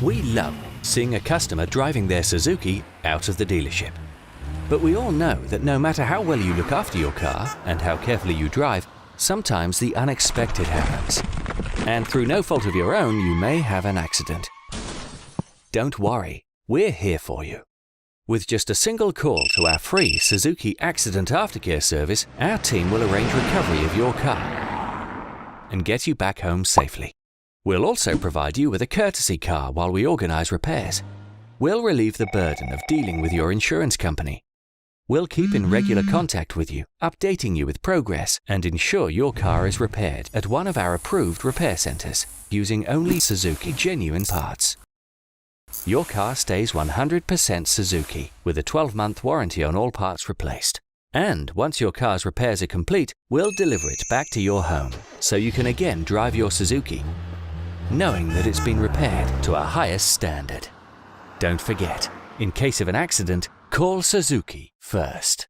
We love seeing a customer driving their Suzuki out of the dealership. But we all know that no matter how well you look after your car and how carefully you drive, sometimes the unexpected happens. And through no fault of your own, you may have an accident. Don't worry, we're here for you. With just a single call to our free Suzuki Accident Aftercare service, our team will arrange recovery of your car and get you back home safely. We'll also provide you with a courtesy car while we organise repairs. We'll relieve the burden of dealing with your insurance company. We'll keep in regular contact with you, updating you with progress, and ensure your car is repaired at one of our approved repair centres using only Suzuki genuine parts. Your car stays 100% Suzuki with a 12-month warranty on all parts replaced. And once your car's repairs are complete, we'll deliver it back to your home so you can again drive your Suzuki, knowing that it's been repaired to our highest standard. Don't forget, in case of an accident, call Suzuki first.